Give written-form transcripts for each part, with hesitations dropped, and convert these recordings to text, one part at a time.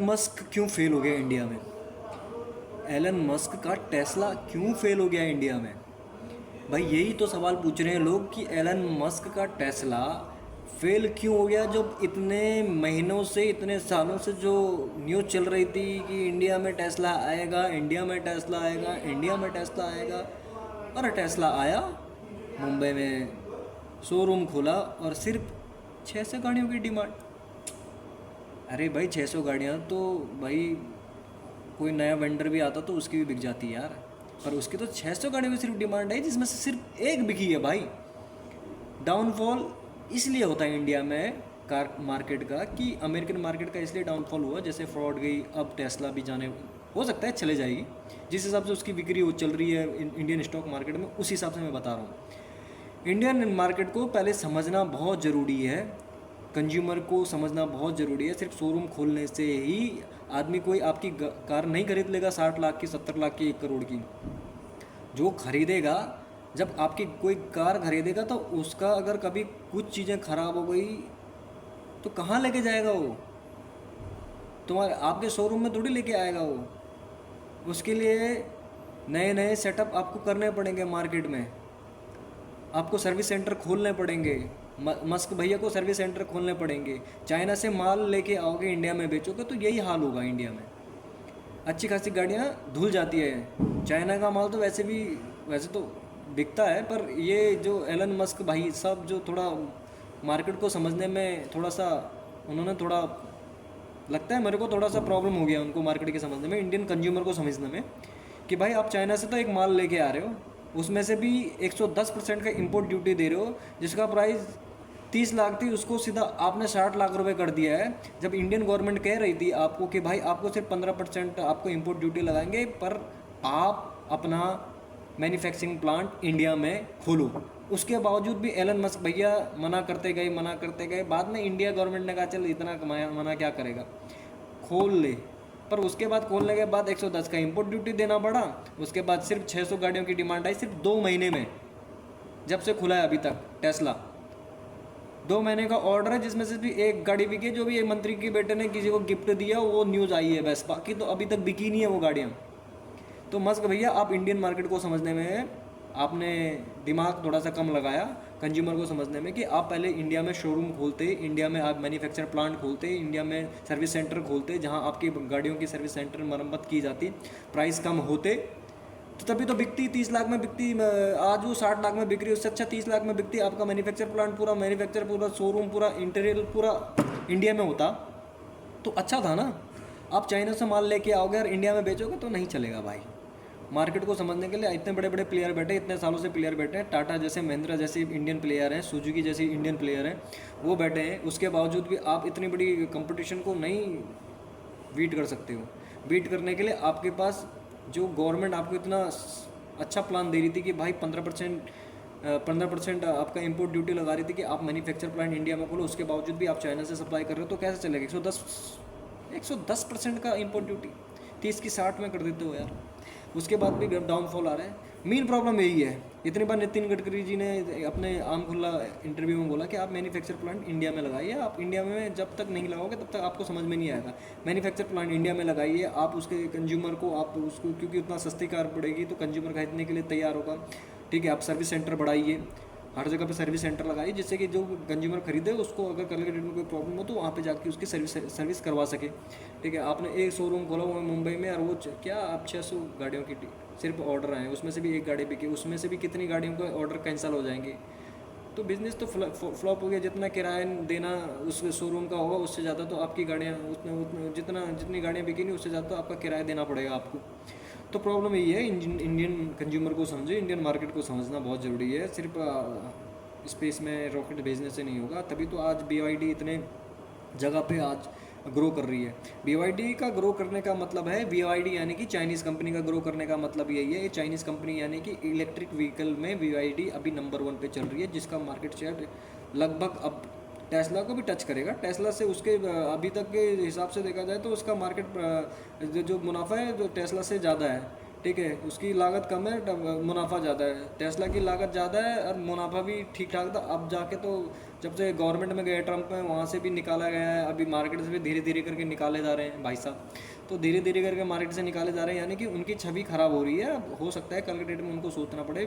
Musk क्यों fail हो गया इंडिया में? एलन मस्क का टेस्ला क्यों फेल हो गया इंडिया में? भाई यही तो सवाल पूछ रहे हैं लोग कि एलन मस्क का टेस्ला फेल क्यों हो गया, जब इतने महीनों से इतने सालों से जो न्यूज़ चल रही थी कि इंडिया में टेस्ला आएगा, इंडिया में टेस्ला आएगा, इंडिया में टेस्ला आएगा। और टेस्ला आया, मुंबई में शोरूम खोला और सिर्फ 600 गाड़ियों की डिमांड। अरे भाई 600 गाड़ियाँ तो भाई कोई नया वेंडर भी आता तो उसकी भी बिक जाती है यार, पर उसकी तो 600 गाड़ियों की सिर्फ डिमांड है, जिसमें से सिर्फ एक बिकी है भाई। डाउनफॉल इसलिए होता है इंडिया में कार मार्केट का कि अमेरिकन मार्केट का इसलिए डाउनफॉल हुआ, जैसे फ्रॉड गई, अब टेस्ला भी जाने हो सकता है चले जाएगी, जिस हिसाब से उसकी बिक्री वो चल रही है इंडियन स्टॉक मार्केट में, उस हिसाब से मैं बता रहा हूँ। इंडियन मार्केट को पहले समझना बहुत ज़रूरी है, कंज्यूमर को समझना बहुत ज़रूरी है। सिर्फ शोरूम खोलने से ही आदमी कोई आपकी कार नहीं खरीद लेगा 60 लाख की, 70 लाख की, 1 करोड़ की। जो खरीदेगा, जब आपकी कोई कार खरीदेगा तो उसका अगर कभी कुछ चीज़ें ख़राब हो गई तो कहाँ लेके जाएगा वो? तुम्हारे आपके शोरूम में थोड़ी लेके आएगा वो। उसके लिए नए नए सेटअप आपको करने पड़ेंगे मार्केट में, आपको सर्विस सेंटर खोलने पड़ेंगे। मस्क भैया को सर्विस सेंटर खोलने पड़ेंगे। चाइना से माल लेके आओगे, इंडिया में बेचोगे तो यही हाल होगा इंडिया में। अच्छी खासी गाड़ियाँ धुल जाती है। चाइना का माल तो वैसे तो बिकता है, पर ये जो एलन मस्क भाई साहब जो थोड़ा मार्केट को समझने में थोड़ा सा उन्होंने थोड़ा लगता है मेरे को थोड़ा सा प्रॉब्लम हो गया उनको मार्केट के समझने में, इंडियन कंज्यूमर को समझने में, कि भाई आप चाइना से तो एक माल लेके आ रहे हो, उसमें से भी 110% का इंपोर्ट ड्यूटी दे रहे हो, जिसका प्राइस 30 लाख थी, उसको सीधा आपने 60 लाख रुपए कर दिया है। जब इंडियन गवर्नमेंट कह रही थी आपको कि भाई आपको सिर्फ 15% आपको इंपोर्ट ड्यूटी लगाएंगे, पर आप अपना मैन्युफैक्चरिंग प्लांट इंडिया में खोलो। उसके बावजूद भी एलन मस्क भैया मना करते गए। बाद में इंडिया गवर्नमेंट ने कहा चल इतना कमाया, मना क्या करेगा, खोल ले। पर उसके बाद खोलने के बाद 110 का इंपोर्ट ड्यूटी देना पड़ा। उसके बाद सिर्फ 600 गाड़ियों की डिमांड आई, सिर्फ 2 महीने में, जब से खुला है अभी तक टेस्ला। 2 महीने का ऑर्डर है, जिसमें से भी एक गाड़ी बिकी, जो भी एक मंत्री के बेटे ने किसी को गिफ्ट दिया, वो न्यूज़ आई है बस, बाकी तो अभी तक बिकी नहीं है वो गाड़ियाँ। तो मस्क भैया आप इंडियन मार्केट को समझने में आपने दिमाग थोड़ा सा कम लगाया, कंज्यूमर को समझने में, कि आप पहले इंडिया में शोरूम खोलते, इंडिया में आप मैन्युफैक्चर प्लांट खोलते, इंडिया में सर्विस सेंटर खोलते, जहां आपकी गाड़ियों की सर्विस सेंटर मरम्मत की जाती, प्राइस कम होते, तो तभी तो बिकती 30 लाख में बिकती। आज वो 60 लाख में बिक रही है, उससे अच्छा 30 लाख में बिकती। आपका मैन्युफैक्चर प्लांट पूरा शोरूम पूरा इंटीरियर पूरा इंडिया में होता तो अच्छा था ना। आप चाइना से माल लेके आओगे और इंडिया में बेचोगे तो नहीं चलेगा भाई। मार्केट को समझने के लिए इतने बड़े बड़े प्लेयर बैठे, इतने सालों से प्लेयर बैठे हैं, टाटा जैसे, महिंद्रा जैसे इंडियन प्लेयर हैं, सुजुकी जैसे इंडियन प्लेयर हैं, वो बैठे हैं। उसके बावजूद भी आप इतनी बड़ी कंपटीशन को नहीं बीट कर सकते हो। बीट करने के लिए आपके पास जो गवर्नमेंट आपको इतना अच्छा प्लान दे रही थी कि भाई 15% आपका इंपोर्ट ड्यूटी लगा रही थी कि आप मैन्युफैक्चर प्लांट इंडिया में खोलो, उसके बावजूद भी आप चाइना से सप्लाई कर रहे हो, तो कैसे चलेगा? 110% का इंपोर्ट ड्यूटी 30 की 60 में कर देते हो यार। उसके बाद भी डाउनफॉल आ रहा है। मेन प्रॉब्लम यही है। इतनी बार नितिन गडकरी जी ने अपने आम खुला इंटरव्यू में बोला कि आप मैन्युफैक्चर प्लांट इंडिया में लगाइए। आप इंडिया में जब तक नहीं लगाओगे तब तक आपको समझ में नहीं आएगा। मैन्युफैक्चर प्लांट इंडिया में लगाइए, आप उसके कंज्यूमर को, आप उसको, क्योंकि उतना सस्ती कार पड़ेगी तो कंज्यूमर खरीदने के लिए तैयार होगा। ठीक है, आप सर्विस सेंटर बढ़ाइए, हर जगह पे सर्विस सेंटर लगाइए, जिससे कि जो कंज्यूमर खरीदे उसको अगर कल के डेट में कोई प्रॉब्लम हो तो वहाँ पे जाके उसकी सर्विस करवा सके। ठीक है, आपने एक शोरूम खोला हुआ है मुंबई में, और वो क्या आप 600 गाड़ियों की सिर्फ ऑर्डर आए, उसमें से भी एक गाड़ी बिकी, उसमें से भी कितनी गाड़ियों का ऑर्डर कैंसिल हो जाएंगे। तो बिज़नेस तो फ्लॉप हो गया। जितना किराया देना उस शोरूम का होगा, उससे ज़्यादा तो आपकी गाड़ियाँ जितनी गाड़ियाँ बिकेंगी उससे ज़्यादा तो आपका किराया देना पड़ेगा आपको। तो प्रॉब्लम यही है, इंडियन कंज्यूमर को समझे, इंडियन मार्केट को समझना बहुत ज़रूरी है। सिर्फ स्पेस में रॉकेट भेजने से नहीं होगा। तभी तो आज BYD इतने जगह पे आज ग्रो कर रही है। BYD का ग्रो करने का मतलब है, BYD यानी कि चाइनीज़ कंपनी का ग्रो करने का मतलब यही है। ये चाइनीज़ कंपनी यानी कि इलेक्ट्रिक व्हीकल में BYD अभी नंबर 1 पे चल रही है, जिसका मार्केट शेयर लगभग अब टेस्ला को भी टच करेगा। टेस्ला से उसके अभी तक के हिसाब से देखा जाए तो उसका मार्केट जो मुनाफा है जो टेस्ला से ज़्यादा है। ठीक है, उसकी लागत कम है, मुनाफा ज़्यादा है। टेस्ला की लागत ज़्यादा है और मुनाफा भी ठीक ठाक था। अब जाके तो जब से गवर्नमेंट में गए ट्रम्प में, वहाँ से भी निकाला गया है, अभी मार्केट से भी धीरे धीरे करके निकाले जा रहे हैं भाई साहब। तो धीरे धीरे करके मार्केट से निकाले जा रहे हैं, यानी कि उनकी छवि खराब हो रही है। अब हो सकता है कल के डेट में उनको सोचना पड़े,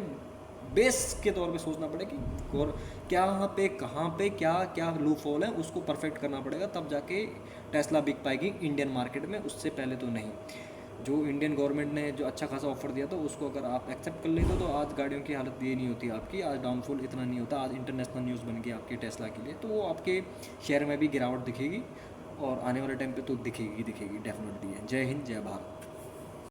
बेस के तौर पे सोचना पड़े कि और क्या यहाँ पे कहाँ पे क्या क्या लूप होल है, उसको परफेक्ट करना पड़ेगा, तब जाके टेस्ला बिक पाएगी इंडियन मार्केट में, उससे पहले तो नहीं। जो इंडियन गवर्नमेंट ने जो अच्छा खासा ऑफर दिया था उसको अगर आप एक्सेप्ट कर लेते तो आज गाड़ियों की हालत ये नहीं होती आपकी, आज डाउनफॉल इतना नहीं होता, आज इंटरनेशनल न्यूज़ बन गई आपके टेस्ला के लिए। तो वो आपके शेयर में भी गिरावट दिखेगी और आने वाले टाइम पे तो दिखेगी दिखेगी डेफिनेटली है। जय हिंद, जय भारत।